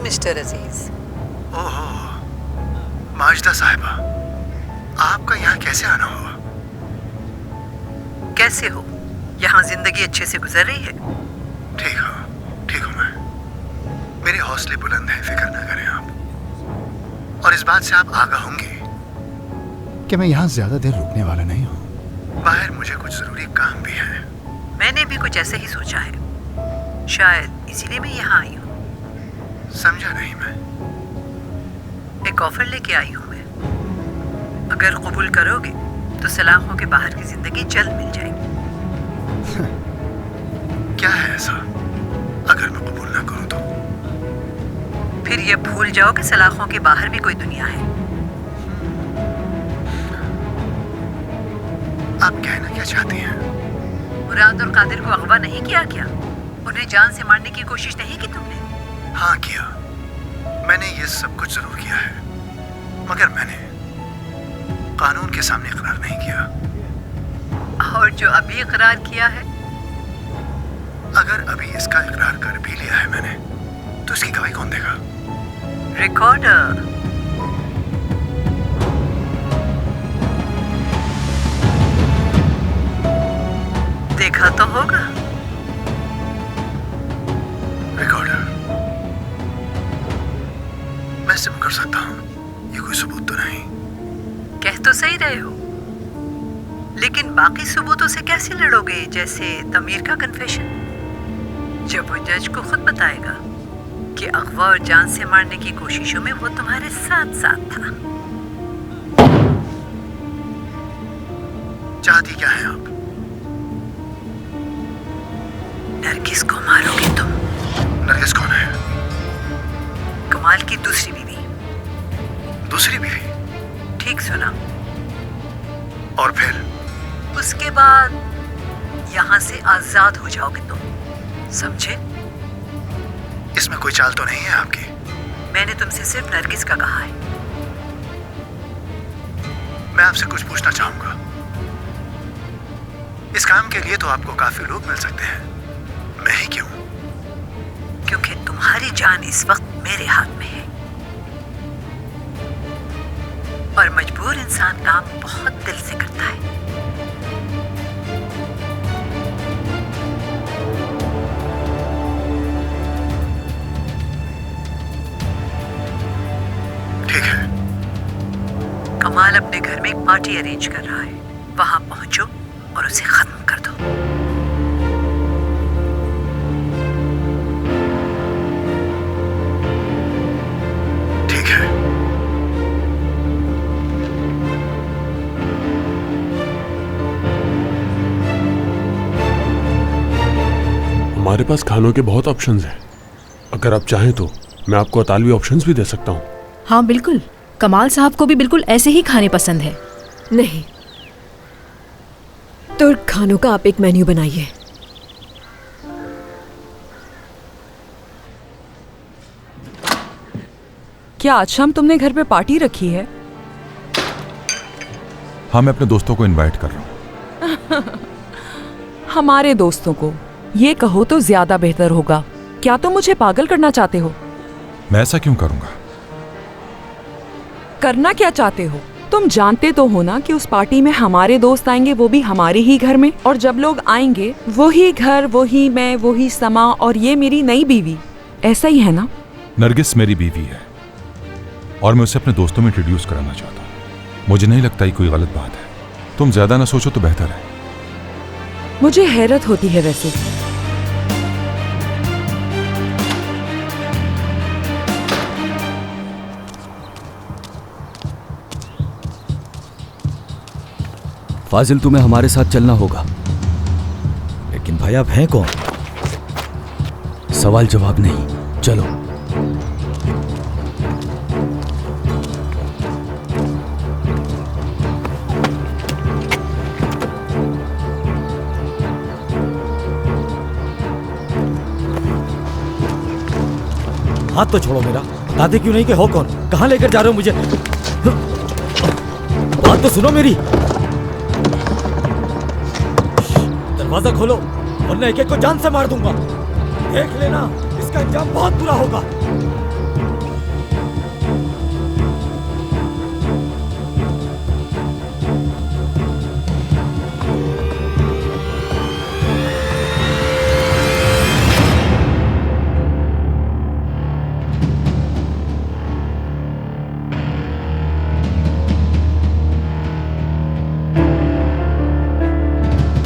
Mister अजीज। ओहो, माजिदा साहिबा, आपका यहाँ कैसे आना हुआ? कैसे हो? यहाँ जिंदगी अच्छे से गुजर रही है? ठीक हूँ मैं। मेरे हौसले बुलंद हैं, फिक्र ना करें आप। और इस बात से आप आगाह होंगे कि मैं यहाँ ज्यादा देर रुकने वाला नहीं हूँ। बाहर मुझे कुछ जरूरी काम भी है। मैंने भी कुछ ऐसे ही सोचा है, शायद इसीलिए मैं यहाँ आई हूँ। समझा नहीं मैं। एक ऑफर लेके आई हूँ मैं। अगर कबूल करोगे तो सलाखों के बाहर की जिंदगी जल्द मिल जाएगी। क्या है ऐसा? अगर मैं कबूल ना करूँ तो? फिर ये भूल जाओ कि सलाखों के बाहर भी कोई दुनिया है। आप कहना क्या चाहती हैं? मुराद और कादिर को अगवा नहीं किया क्या? उन्हें जान से मारने की कोशिश नहीं की तुमने? हाँ किया। मैंने ये सब कुछ जरूर किया है, मगर मैंने कानून के सामने इकरार नहीं किया। और जो अभी इकरार किया है? अगर अभी इसका इकरार कर भी लिया है मैंने, तो इसकी गवाही कौन देगा? रिकॉर्डर। देखा तो होगा। रिकॉर्डर। मैं सिर्फ कर सकता हूँ, ये कोई सबूत तो नहीं। कह तो सही रहे हो, लेकिन बाकी सबूतों से कैसे लड़ोगे? जैसे तमीर का कन्फेशन, जब वो जज को खुद बताएगा कि अगवा और जान से मारने की कोशिशों में वो तुम्हारे साथ साथ था। चाहती क्या है आप? नरगिस को मारोगे तुम। नरगिस कौन है? कमाल की दूसरी बीवी। दूसरी बीवी? ठीक सुना। और फिर? उसके बाद यहाँ से आजाद हो जाओगे तुम, समझे? इसमें कोई चाल तो नहीं है आपकी? मैंने तुमसे सिर्फ नरगिस का कहा है। मैं आपसे कुछ पूछना चाहूंगा। इस काम के लिए तो आपको काफी लोग मिल सकते हैं, मैं ही क्यों? क्योंकि तुम्हारी जान इस वक्त मेरे हाथ में है, और मजबूर इंसान काम बहुत दिल से करता है। ठीक है। कमाल अपने घर में एक पार्टी अरेंज कर रहा है, वहां पहुंचो और उसे खत्म कर दो। ठीक है। हमारे पास खानों के बहुत ऑप्शंस हैं। अगर आप चाहें तो मैं आपको अतालवी ऑप्शंस भी दे सकता हूँ। हाँ बिल्कुल, कमाल साहब को भी बिल्कुल ऐसे ही खाने पसंद है। नहीं, तुर्क खानों का आप एक मेन्यू बनाइए। क्या आज शाम तुमने घर पे पार्टी रखी है? हाँ, मैं अपने दोस्तों को इनवाइट कर रहा हूँ। हमारे दोस्तों को ये कहो तो ज्यादा बेहतर होगा। क्या तुम मुझे पागल करना चाहते हो? मैं ऐसा क्यों करूंगा? करना क्या चाहते हो? तुम जानते तो हो ना कि उस पार्टी में हमारे दोस्त आएंगे, वो भी हमारे ही घर में। और जब लोग आएंगे, वही घर, वही मैं, वही समा और ये मेरी नई बीवी। ऐसा ही है ना? नरगिस मेरी बीवी है और मैं उसे अपने दोस्तों में इंट्रोड्यूस कराना चाहता हूँ। मुझे नहीं लगता ये कोई गलत बात है। तुम ज्यादा ना सोचो तो बेहतर है। मुझे हैरत होती है वैसे। फाजिल, तुम्हें हमारे साथ चलना होगा। लेकिन भाई आप हैं कौन? सवाल जवाब नहीं, चलो। हाथ तो छोड़ो मेरा। दादी क्यों नहीं कि हो कौन? कहाँ लेकर जा रहे हो मुझे? बात तो सुनो मेरी। दरवाजा खोलो वरना एक एक को जान से मार दूंगा। देख लेना, इसका अंजाम बहुत बुरा होगा।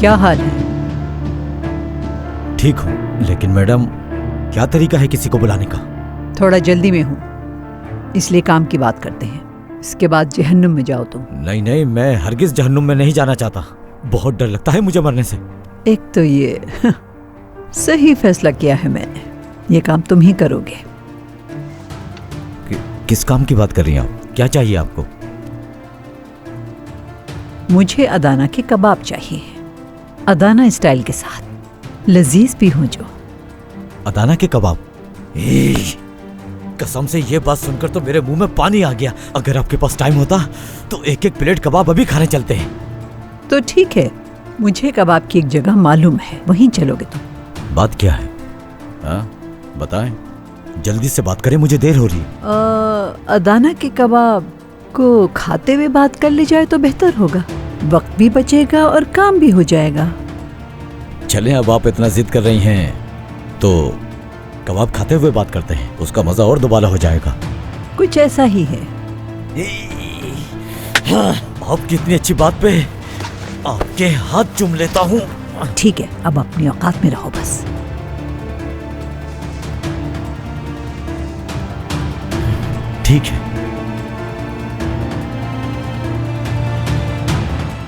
क्या हाल है? ठीक हूँ, लेकिन मैडम क्या तरीका है किसी को बुलाने का? थोड़ा जल्दी में हूँ, इसलिए काम की बात करते हैं। इसके बाद जहन्नुम में जाओ तुम। नहीं नहीं, मैं हरगिज जहन्नुम में नहीं जाना चाहता। बहुत डर लगता है मुझे मरने से। एक तो ये सही फैसला किया है मैंने, ये काम तुम ही करोगे। किस काम की बात कर रही हैं आप? क्या चाहिए आपको? मुझे अदाना के कबाब चाहिए, अदाना स्टाइल के साथ, लजीज भी हो जो। अदाना के कबाब? कसम से ये बात सुनकर तो मेरे मुंह में पानी आ गया। अगर आपके पास टाइम होता तो एक एक प्लेट कबाब अभी खाने चलते हैं। तो ठीक है, मुझे कबाब की एक जगह मालूम है, वहीं चलोगे तुम। बात क्या है? हाँ बताएं, जल्दी से बात करें, मुझे देर हो रही है। अदाना के कबाब को खाते हुए बात कर ली जाए तो बेहतर होगा, वक्त भी बचेगा और काम भी हो जाएगा। चलें, अब आप इतना जिद कर रही हैं तो कबाब खाते हुए बात करते हैं, उसका मजा और दोबारा हो जाएगा। कुछ ऐसा ही है। आपकी इतनी अच्छी बात पे आपके हाथ चूम लेता हूँ। ठीक है, अब अपनी औकात में रहो बस। ठीक है।